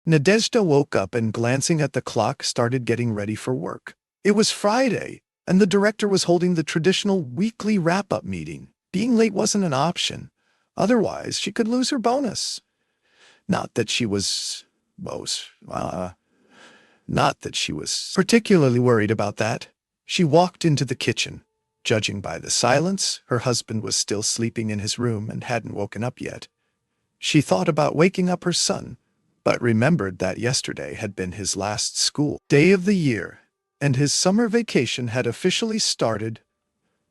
Nadezhda woke up and, glancing at the clock, started getting ready for work. It was Friday, and the director was holding the traditional weekly wrap-up meeting. Being late wasn't an option. Otherwise, she could lose her bonus. Not that she was particularly worried about that. She walked into the kitchen. Judging by the silence, her husband was still sleeping in his room and hadn't woken up yet. She thought about waking up her son, but remembered that yesterday had been his last school day of the year, and his summer vacation had officially started.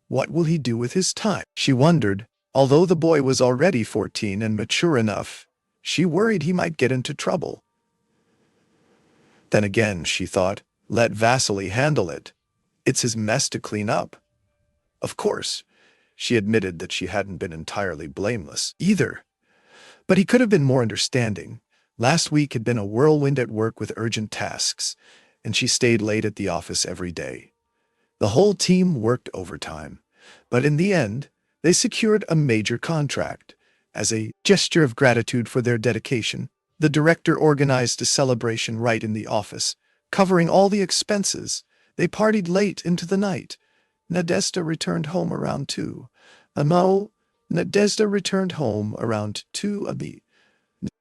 What will he do with his time? She wondered. Although the boy was already 14 and mature enough, she worried he might get into trouble. Then again, she thought, let Vasily handle it. It's his mess to clean up. Of course, she admitted that she hadn't been entirely blameless either. But he could have been more understanding. Last week had been a whirlwind at work with urgent tasks, and she stayed late at the office every day. The whole team worked overtime, but in the end, they secured a major contract. As a gesture of gratitude for their dedication, the director organized a celebration right in the office, covering all the expenses. They partied late into the night. Nadezhda returned home around 2. Nadezhda returned home around 2 a.m.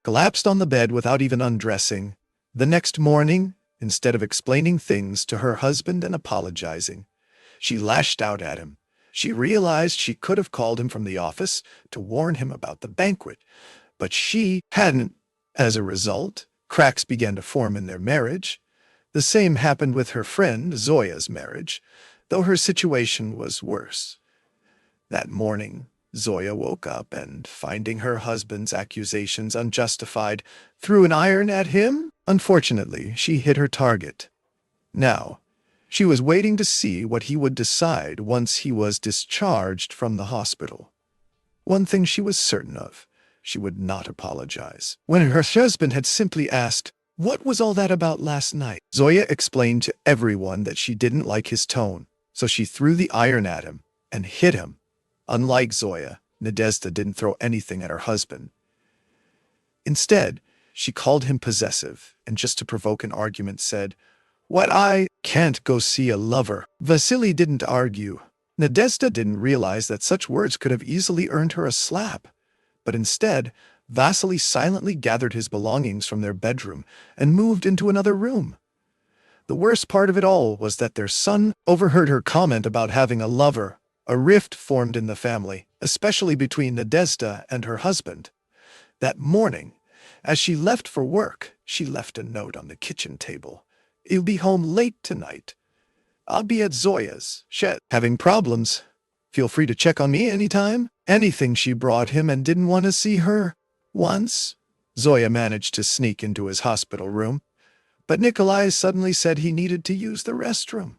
Collapsed on the bed without even undressing. The next morning, instead of explaining things to her husband and apologizing, she lashed out at him. She realized she could have called him from the office to warn him about the banquet, but she hadn't. As a result, cracks began to form in their marriage. The same happened with her friend Zoya's marriage, though her situation was worse. That morning, Zoya woke up and, finding her husband's accusations unjustified, threw an iron at him. Unfortunately, she hit her target. Now, she was waiting to see what he would decide once he was discharged from the hospital. One thing she was certain of: she would not apologize. When her husband had simply asked, "What was all that about last night?" Zoya explained to everyone that she didn't like his tone, so she threw the iron at him and hit him. Unlike Zoya, Nadezhda didn't throw anything at her husband. Instead, she called him possessive and, just to provoke an argument, said, "What, I can't go see a lover?" Vasily didn't argue. Nadezhda didn't realize that such words could have easily earned her a slap. But instead, Vasily silently gathered his belongings from their bedroom and moved into another room. The worst part of it all was that their son overheard her comment about having a lover. A rift formed in the family, especially between Nadezhda and her husband. That morning, as she left for work, she left a note on the kitchen table. "You'll be home late tonight. I'll be at Zoya's shed. Having problems? Feel free to check on me anytime." Anything she brought him and didn't want to see her. Once, Zoya managed to sneak into his hospital room, but Nikolai suddenly said he needed to use the restroom.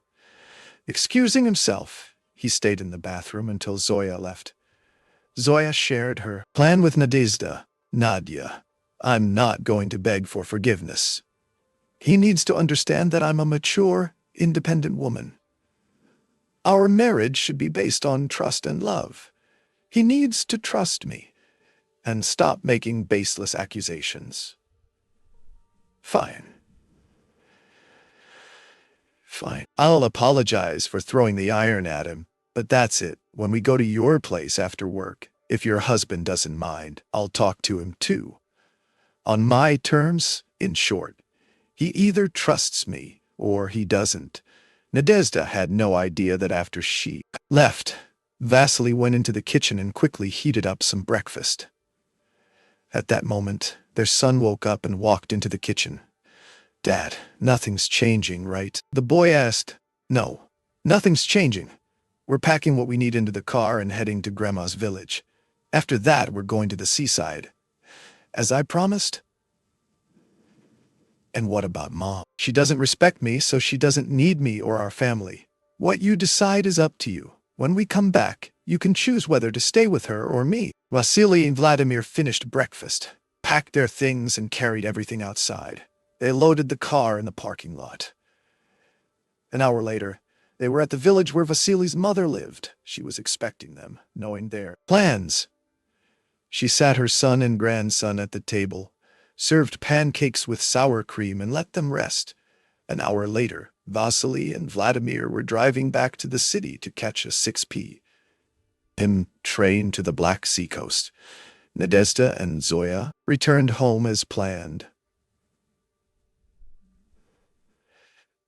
Excusing himself, he stayed in the bathroom until Zoya left. Zoya shared her plan with Nadezhda. "Nadia, I'm not going to beg for forgiveness. He needs to understand that I'm a mature, independent woman. Our marriage should be based on trust and love. He needs to trust me and stop making baseless accusations." Fine. I'll apologize for throwing the iron at him, but that's it. When we go to your place after work, if your husband doesn't mind, I'll talk to him too. On my terms, in short. He either trusts me or he doesn't. Nadezhda had no idea that after she left, Vasily went into the kitchen and quickly heated up some breakfast. At that moment, their son woke up and walked into the kitchen. "Dad, nothing's changing, right?" the boy asked. "No, nothing's changing. We're packing what we need into the car and heading to Grandma's village. After that, we're going to the seaside. As I promised." "And what about Mom?" "She doesn't respect me, so she doesn't need me or our family. What you decide is up to you. When we come back, you can choose whether to stay with her or me." Vasily and Vladimir finished breakfast, packed their things, and carried everything outside. They loaded the car in the parking lot. An hour later, they were at the village where Vasily's mother lived. She was expecting them, knowing their plans. She sat her son and grandson at the table. served pancakes with sour cream, and let them rest. An hour later, Vasily and Vladimir were driving back to the city to catch a 6 p.m. train to the Black Sea coast. Nadezhda and Zoya returned home as planned.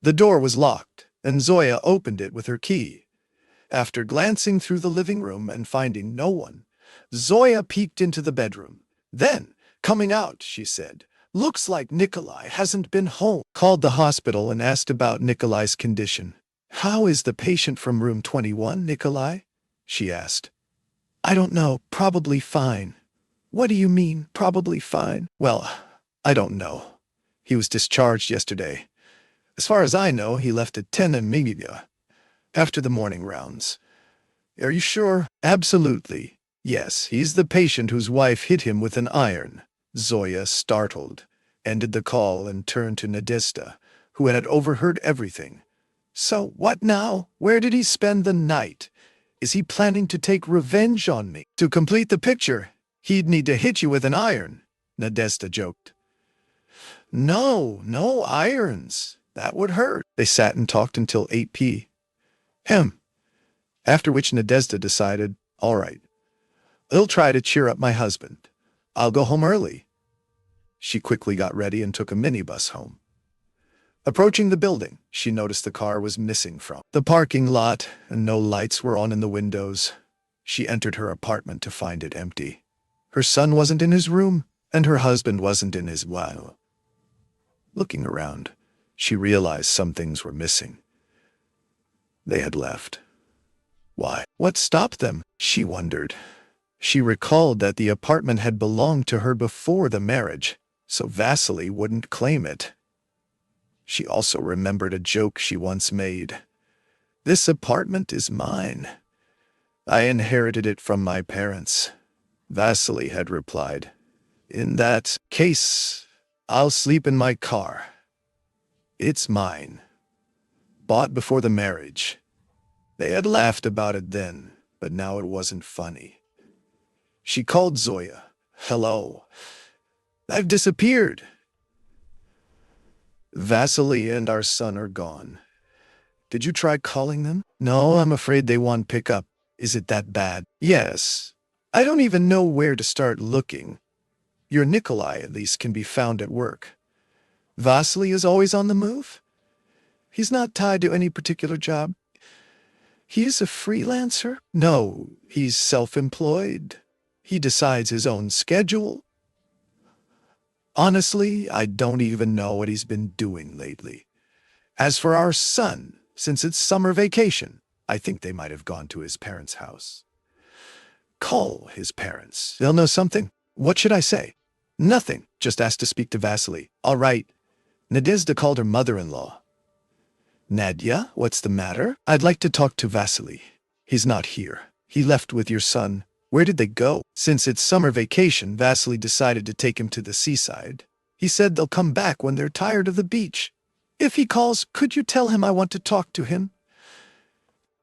The door was locked, and Zoya opened it with her key. After glancing through the living room and finding no one, Zoya peeked into the bedroom. Then, coming out, she said, "Looks like Nikolai hasn't been home." Called the hospital and asked about Nikolai's condition. "How is the patient from room 21, Nikolai?" she asked. "I don't know, probably fine." "What do you mean, probably fine?" "Well, I don't know. He was discharged yesterday. As far as I know, he left at 10 a.m. after the morning rounds." "Are you sure?" "Absolutely. Yes, he's the patient whose wife hit him with an iron." Zoya, startled, ended the call and turned to Nadezhda, who had overheard everything. "So, what now? Where did he spend the night? Is he planning to take revenge on me?" "To complete the picture, he'd need to hit you with an iron," Nadezhda joked. No irons. That would hurt." They sat and talked until 8 p.m., after which Nadezhda decided, "All right, I'll try to cheer up my husband. I'll go home early." She quickly got ready and took a minibus home. Approaching the building, she noticed the car was missing from the parking lot and no lights were on in the windows. She entered her apartment to find it empty. Her son wasn't in his room, and her husband wasn't in his well. Looking around, she realized some things were missing. They had left. Why? What stopped them? She wondered. She recalled that the apartment had belonged to her before the marriage, so Vasily wouldn't claim it. She also remembered a joke she once made. "This apartment is mine. I inherited it from my parents." Vasily had replied, "In that case, I'll sleep in my car. It's mine. Bought before the marriage." They had laughed about it then, but now it wasn't funny. She called Zoya. "Hello. I've disappeared. Vasily and our son are gone. Did you try calling them?" "No, I'm afraid they won't pick up." "Is it that bad?" "Yes. I don't even know where to start looking. Your Nikolai, at least, can be found at work." "Vasily is always on the move? He's not tied to any particular job?" "He is a freelancer?" "No, he's self-employed. He decides his own schedule. Honestly, I don't even know what he's been doing lately. As for our son, since it's summer vacation, I think they might have gone to his parents' house." "Call his parents. They'll know something." "What should I say?" "Nothing. Just ask to speak to Vasily." "All right." Nadezhda called her mother-in-law. "Nadia, what's the matter?" "I'd like to talk to Vasily." "He's not here. He left with your son." "Where did they go?" "Since it's summer vacation, Vasily decided to take him to the seaside. He said they'll come back when they're tired of the beach. If he calls, could you tell him I want to talk to him?"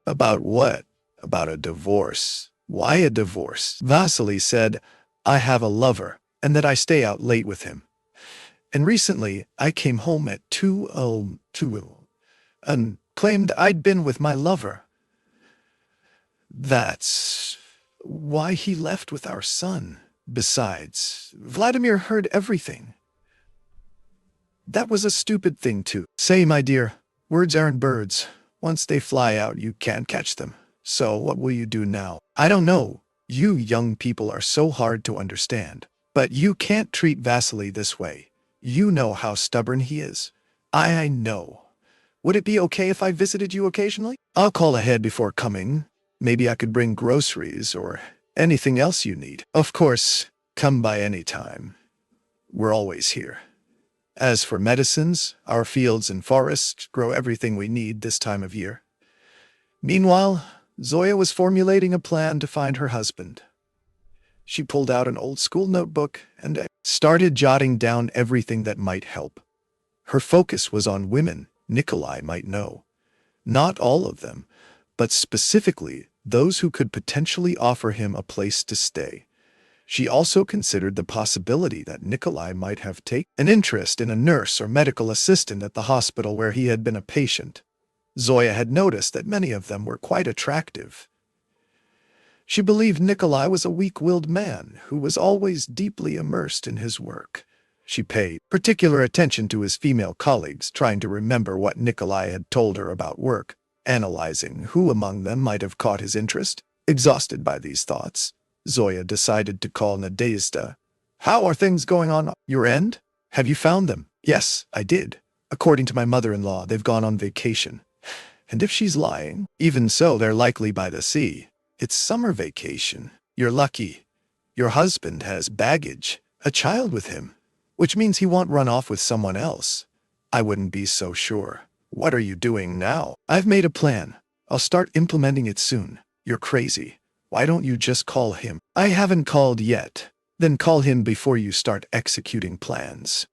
"About what?" "About a divorce." "Why a divorce?" "Vasily said I have a lover and that I stay out late with him. And recently I came home at 2:02 and claimed I'd been with my lover. That's why he left with our son. Besides, Vladimir heard everything. That was a stupid thing to say, my dear. Words aren't birds. Once they fly out, you can't catch them. So what will you do now?" "I don't know. You young people are so hard to understand. But you can't treat Vasily this way. You know how stubborn he is." I know. Would it be okay if I visited you occasionally?" "I'll call ahead before coming. Maybe I could bring groceries or anything else you need." "Of course, come by any time. We're always here. As for medicines, our fields and forests grow everything we need this time of year." Meanwhile, Zoya was formulating a plan to find her husband. She pulled out an old-school notebook and started jotting down everything that might help. Her focus was on women Nikolai might know. Not all of them, but specifically those who could potentially offer him a place to stay. She also considered the possibility that Nikolai might have taken an interest in a nurse or medical assistant at the hospital where he had been a patient. Zoya had noticed that many of them were quite attractive. She believed Nikolai was a weak-willed man who was always deeply immersed in his work. She paid particular attention to his female colleagues, trying to remember what Nikolai had told her about work, analyzing who among them might have caught his interest. Exhausted by these thoughts, Zoya decided to call Nadezhda. "How are things going on your end? Have you found them?" "Yes, I did. According to my mother-in-law, they've gone on vacation. And if she's lying, even so, they're likely by the sea. It's summer vacation. You're lucky. Your husband has baggage, a child with him, which means he won't run off with someone else. I wouldn't be so sure. What are you doing now?" "I've made a plan. I'll start implementing it soon." "You're crazy. Why don't you just call him?" "I haven't called yet." "Then call him before you start executing plans."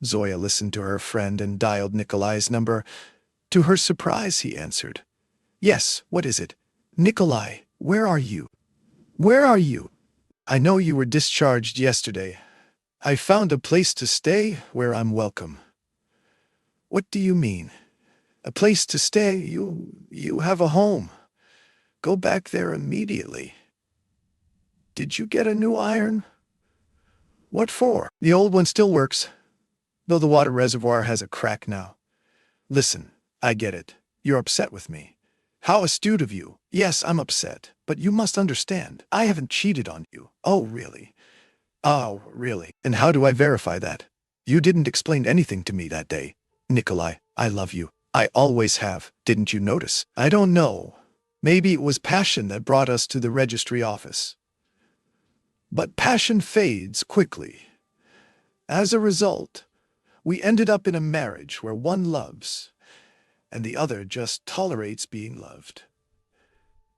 Zoya listened to her friend and dialed Nikolai's number. To her surprise, he answered. "Yes, what is it?" "Nikolai, where are you? Where are you? I know you were discharged yesterday. I found a place to stay where I'm welcome." "What do you mean? A place to stay? You have a home. Go back there immediately." "Did you get a new iron?" "What for?" "The old one still works, though the water reservoir has a crack now." "Listen, I get it. You're upset with me. How astute of you." "Yes, I'm upset, but you must understand, I haven't cheated on you." "Oh, really?" "Oh, really? And how do I verify that? You didn't explain anything to me that day." "Nikolai, I love you. I always have. Didn't you notice?" "I don't know. Maybe it was passion that brought us to the registry office. But passion fades quickly. As a result, we ended up in a marriage where one loves, and the other just tolerates being loved.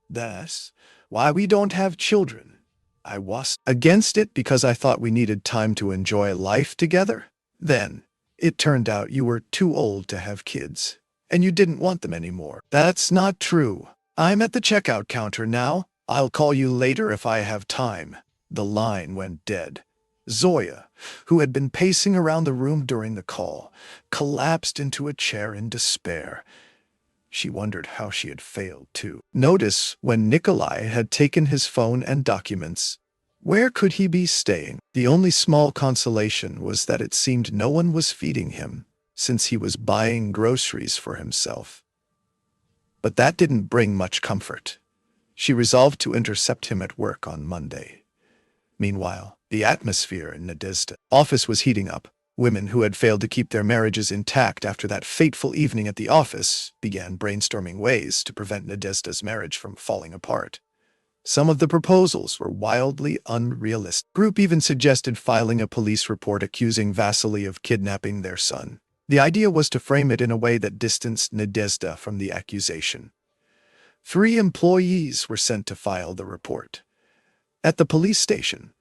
That's why we don't have children. I was against it because I thought we needed time to enjoy life together. Then, it turned out you were too old to have kids, and you didn't want them anymore." "That's not true. I'm at the checkout counter now. I'll call you later if I have time." The line went dead. Zoya, who had been pacing around the room during the call, collapsed into a chair in despair. She wondered how she had failed to notice when Nikolai had taken his phone and documents. Where could he be staying? The only small consolation was that it seemed no one was feeding him, since he was buying groceries for himself. But that didn't bring much comfort. She resolved to intercept him at work on Monday. Meanwhile, the atmosphere in Nadezhda's office was heating up. Women who had failed to keep their marriages intact after that fateful evening at the office began brainstorming ways to prevent Nadezhda's marriage from falling apart. Some of the proposals were wildly unrealistic. The group even suggested filing a police report accusing Vasily of kidnapping their son. The idea was to frame it in a way that distanced Nadezhda from the accusation. 3 employees were sent to file the report. At the police station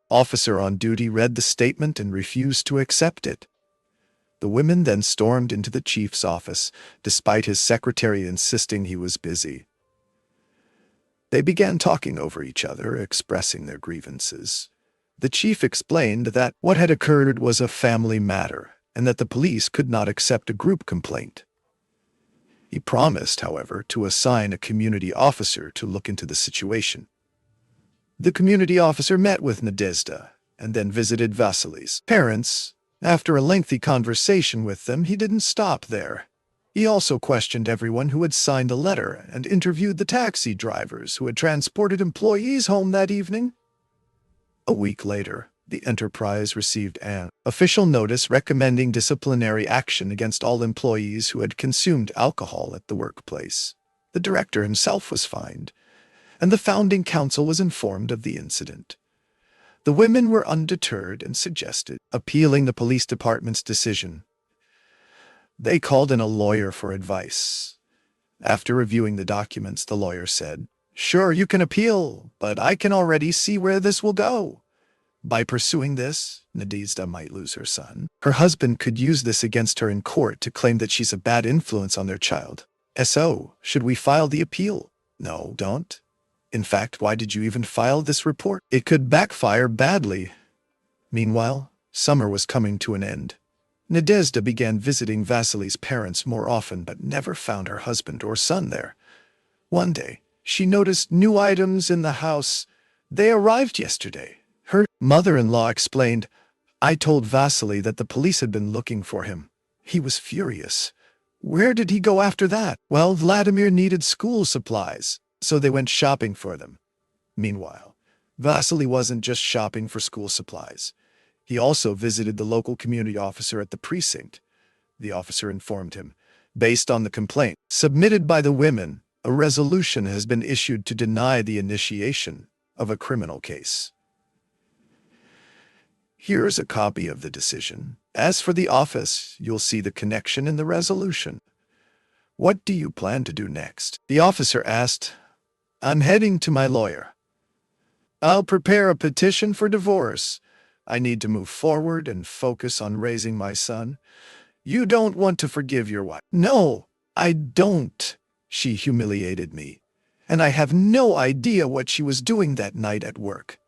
officer on duty read the statement and refused to accept it. The women then stormed into the chief's office, despite his secretary insisting he was busy. They began talking over each other, expressing their grievances. The chief explained that what had occurred was a family matter, and that the police could not accept a group complaint. He promised, however, to assign a community officer to look into the situation. The community officer met with Nadezhda and then visited Vasily's parents. After a lengthy conversation with them, he didn't stop there. He also questioned everyone who had signed the letter and interviewed the taxi drivers who had transported employees home that evening. A week later, the enterprise received an official notice recommending disciplinary action against all employees who had consumed alcohol at the workplace. The director himself was fined, and the founding council was informed of the incident. The women were undeterred and suggested appealing the police department's decision. They called in a lawyer for advice. After reviewing the documents, the lawyer said, "Sure, you can appeal, but I can already see where this will go. By pursuing this, Nadezhda might lose her son. Her husband could use this against her in court to claim that she's a bad influence on their child. So, should we file the appeal?" "No, don't. In fact, why did you even file this report? It could backfire badly. Meanwhile, summer was coming to an end. Nadezhda began visiting Vasily's parents more often but never found her husband or son there. One day, she noticed new items in the house. They arrived yesterday. Her mother-in-law explained, "I told Vasily that the police had been looking for him. He was furious. Where did he go after that? Well, Vladimir needed school supplies, so they went shopping for them." Meanwhile, Vasily wasn't just shopping for school supplies. He also visited the local community officer at the precinct. The officer informed him, based on the complaint submitted by the women, a resolution has been issued to deny the initiation of a criminal case. Here's a copy of the decision. As for the office, you'll see the connection in the resolution. What do you plan to do next? The officer asked. I'm heading to my lawyer. I'll prepare a petition for divorce. I need to move forward and focus on raising my son. You don't want to forgive your wife. No, I don't. She humiliated me, and I have no idea what she was doing that night at work.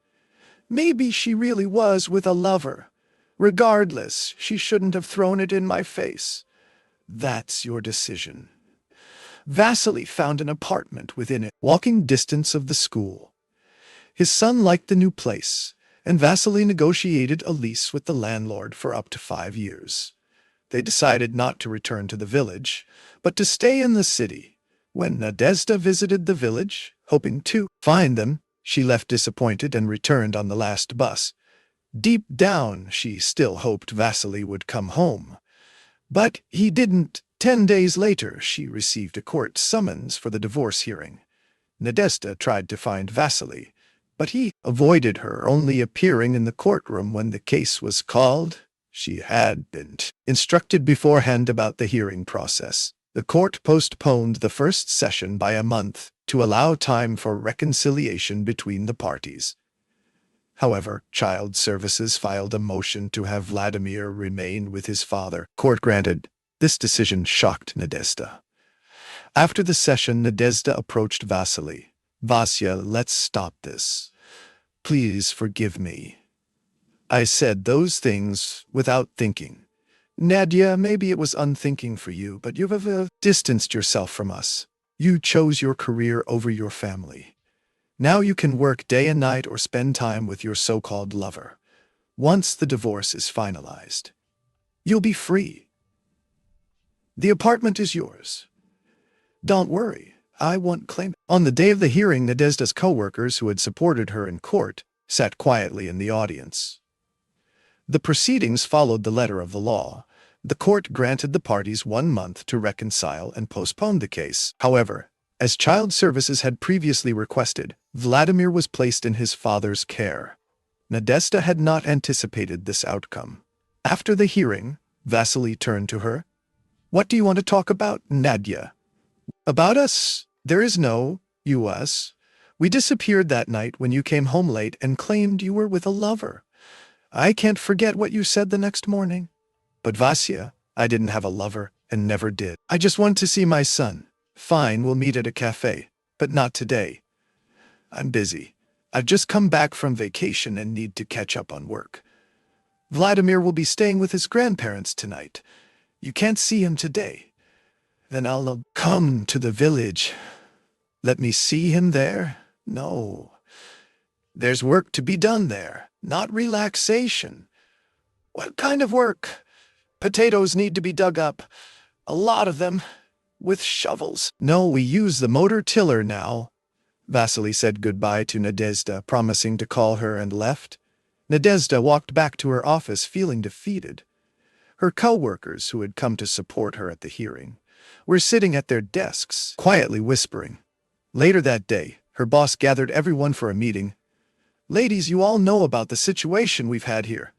Maybe she really was with a lover. Regardless, she shouldn't have thrown it in my face. That's your decision. Vasily found an apartment within walking distance of the school. His son liked the new place, and Vasily negotiated a lease with the landlord for up to 5 years. They decided not to return to the village, but to stay in the city. When Nadezhda visited the village, hoping to find them, she left disappointed and returned on the last bus. Deep down, she still hoped Vasily would come home. But he didn't. 10 days later, she received a court summons for the divorce hearing. Nadezhda tried to find Vasily, but he avoided her, only appearing in the courtroom when the case was called. She had been instructed beforehand about the hearing process. The court postponed the first session by a month to allow time for reconciliation between the parties. However, Child Services filed a motion to have Vladimir remain with his father. Court granted. This decision shocked Nadezhda. After the session, Nadezhda approached Vasily. Vasya, let's stop this. Please forgive me. I said those things without thinking. Nadia, maybe it was unthinking for you, but you've distanced yourself from us. You chose your career over your family. Now you can work day and night or spend time with your so-called lover. Once the divorce is finalized, you'll be free. The apartment is yours. Don't worry, I won't claim it. On the day of the hearing, Nadezhda's co-workers who had supported her in court sat quietly in the audience. The proceedings followed the letter of the law. The court granted the parties 1 month to reconcile and postpone the case. However, as Child Services had previously requested, Vladimir was placed in his father's care. Nadezhda had not anticipated this outcome. After the hearing, Vasily turned to her. What do you want to talk about, Nadia? About us? There is no us. We disappeared that night when you came home late and claimed you were with a lover. I can't forget what you said the next morning. But Vasya, I didn't have a lover and never did. I just want to see my son. Fine, we'll meet at a cafe, but not today. I'm busy. I've just come back from vacation and need to catch up on work. Vladimir will be staying with his grandparents tonight. You can't see him today. Then I'll come to the village. Let me see him there? No. There's work to be done there, not relaxation. What kind of work? Potatoes need to be dug up. A lot of them. With shovels. No, we use the motor tiller now. Vasily said goodbye to Nadezhda, promising to call her, and left. Nadezhda walked back to her office feeling defeated. Her co-workers, who had come to support her at the hearing, were sitting at their desks, quietly whispering. Later that day, her boss gathered everyone for a meeting. Ladies, you all know about the situation we've had here.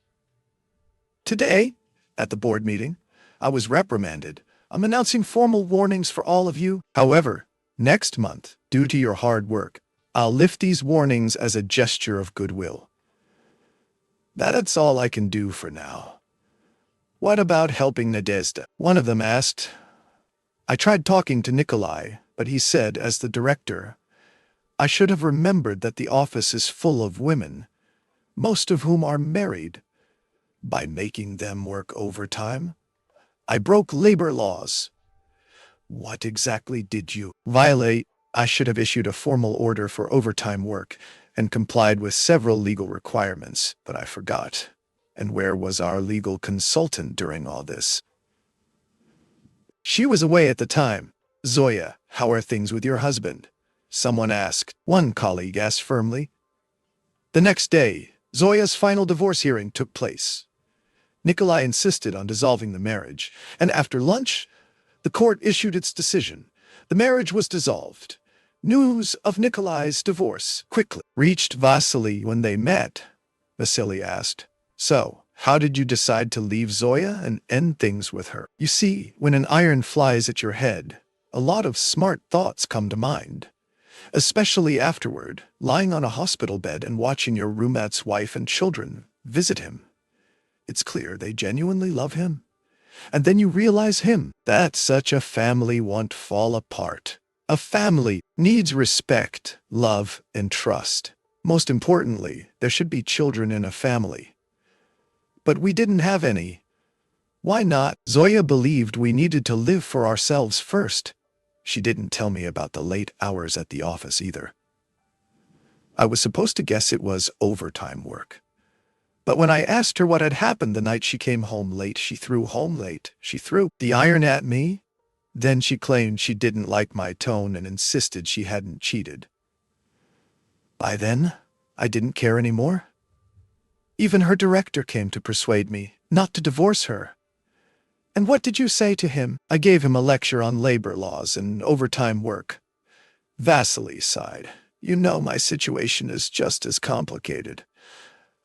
Today, at the board meeting, I was reprimanded. I'm announcing formal warnings for all of you. However, next month, due to your hard work, I'll lift these warnings as a gesture of goodwill. That's all I can do for now. What about helping Nadezhda? One of them asked. I tried talking to Nikolai, but he said, as the director, I should have remembered that the office is full of women, most of whom are married. By making them work overtime, I broke labor laws. What exactly did you violate? I should have issued a formal order for overtime work and complied with several legal requirements, but I forgot. And where was our legal consultant during all this? She was away at the time. Zoya, how are things with your husband? Someone asked. One colleague asked firmly. The next day, Zoya's final divorce hearing took place. Nikolai insisted on dissolving the marriage, and after lunch, the court issued its decision. The marriage was dissolved. News of Nikolai's divorce quickly reached Vasily when they met. Vasily asked, "So, how did you decide to leave Zoya and end things with her?" You see, when an iron flies at your head, a lot of smart thoughts come to mind. Especially afterward, lying on a hospital bed and watching your roommate's wife and children visit him. It's clear they genuinely love him. And then you realize that such a family won't fall apart. A family needs respect, love, and trust. Most importantly, there should be children in a family. But we didn't have any. Why not? Zoya believed we needed to live for ourselves first. She didn't tell me about the late hours at the office either. I was supposed to guess it was overtime work. But when I asked her what had happened the night she came home late, she threw the iron at me. Then she claimed she didn't like my tone and insisted she hadn't cheated. By then, I didn't care anymore. Even her director came to persuade me not to divorce her. And what did you say to him? I gave him a lecture on labor laws and overtime work. Vasily sighed. You know, my situation is just as complicated.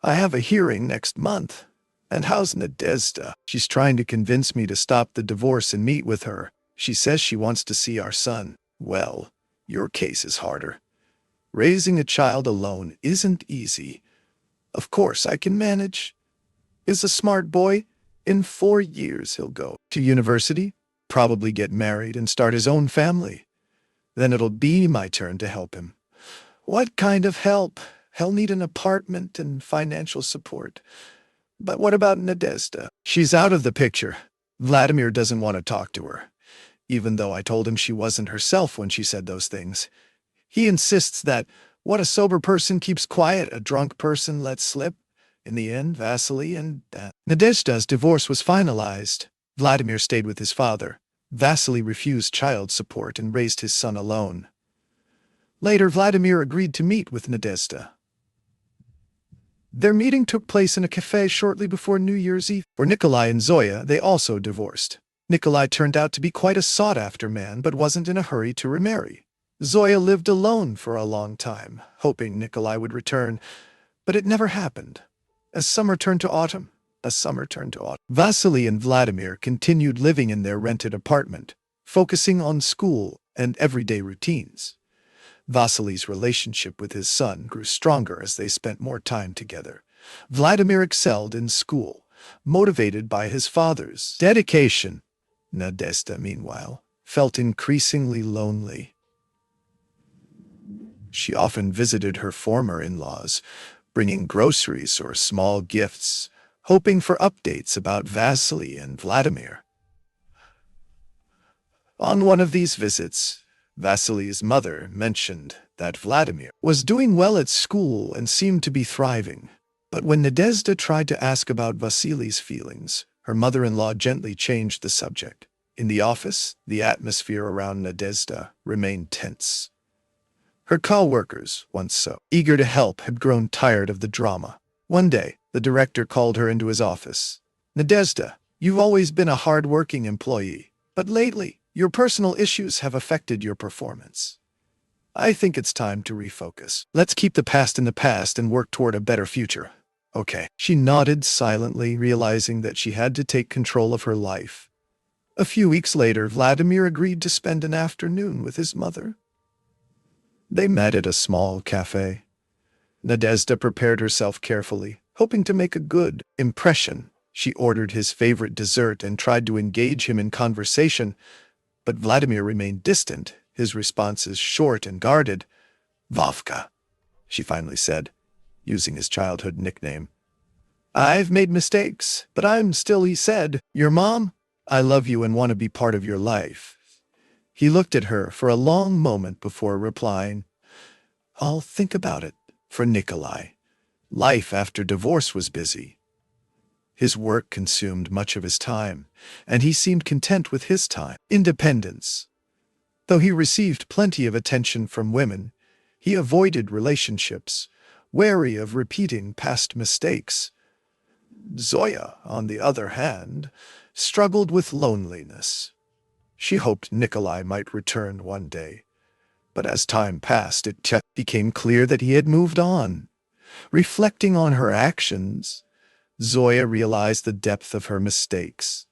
I have a hearing next month. And how's Nadezhda? She's trying to convince me to stop the divorce and meet with her. She says she wants to see our son. Well, your case is harder. Raising a child alone isn't easy. Of course I can manage. Is a smart boy. In 4 years he'll go to university, probably get married and start his own family. Then it'll be my turn to help him. What kind of help? He'll need an apartment and financial support. But what about Nadezhda? She's out of the picture. Vladimir doesn't want to talk to her, even though I told him she wasn't herself when she said those things. He insists that what a sober person keeps quiet, a drunk person lets slip. In the end, Vasily and Nadezhda's divorce was finalized. Vladimir stayed with his father. Vasily refused child support and raised his son alone. Later, Vladimir agreed to meet with Nadezhda. Their meeting took place in a cafe shortly before New Year's Eve. For Nikolai and Zoya, they also divorced. Nikolai turned out to be quite a sought-after man, but wasn't in a hurry to remarry. Zoya lived alone for a long time, hoping Nikolai would return, but it never happened. As summer turned to autumn, Vasily and Vladimir continued living in their rented apartment, focusing on school and everyday routines. Vasily's relationship with his son grew stronger as they spent more time together. Vladimir excelled in school, motivated by his father's dedication. Nadezhda, meanwhile, felt increasingly lonely. She often visited her former in-laws, bringing groceries or small gifts, hoping for updates about Vasily and Vladimir. On one of these visits, Vasily's mother mentioned that Vladimir was doing well at school and seemed to be thriving. But when Nadezhda tried to ask about Vasily's feelings, her mother-in-law gently changed the subject. In the office, the atmosphere around Nadezhda remained tense. Her co-workers, once so eager to help, had grown tired of the drama. One day, the director called her into his office. Nadezhda, you've always been a hard-working employee, but lately, your personal issues have affected your performance. I think it's time to refocus. Let's keep the past in the past and work toward a better future. Okay. She nodded silently, realizing that she had to take control of her life. A few weeks later, Vladimir agreed to spend an afternoon with his mother. They met at a small cafe. Nadezhda prepared herself carefully, hoping to make a good impression. She ordered his favorite dessert and tried to engage him in conversation, but Vladimir remained distant, his responses short and guarded. Vovka, she finally said, using his childhood nickname. I've made mistakes, but I'm still, he said, your mom. I love you and want to be part of your life. He looked at her for a long moment before replying, I'll think about it. For Nikolai, life after divorce was busy. His work consumed much of his time, and he seemed content with his time. Independence. Though he received plenty of attention from women, he avoided relationships, wary of repeating past mistakes. Zoya, on the other hand, struggled with loneliness. She hoped Nikolai might return one day, but as time passed, it became clear that he had moved on. Reflecting on her actions, Zoya realized the depth of her mistakes.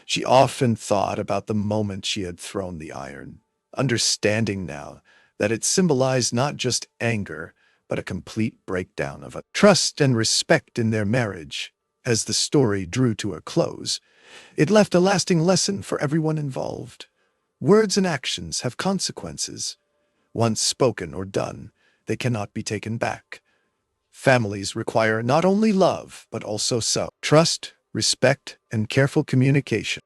She often thought about the moment she had thrown the iron, understanding now that it symbolized not just anger, but a complete breakdown of trust and respect in their marriage. As the story drew to a close, it left a lasting lesson for everyone involved. Words and actions have consequences. Once spoken or done, they cannot be taken back. Families require not only love, but also trust, respect, and careful communication.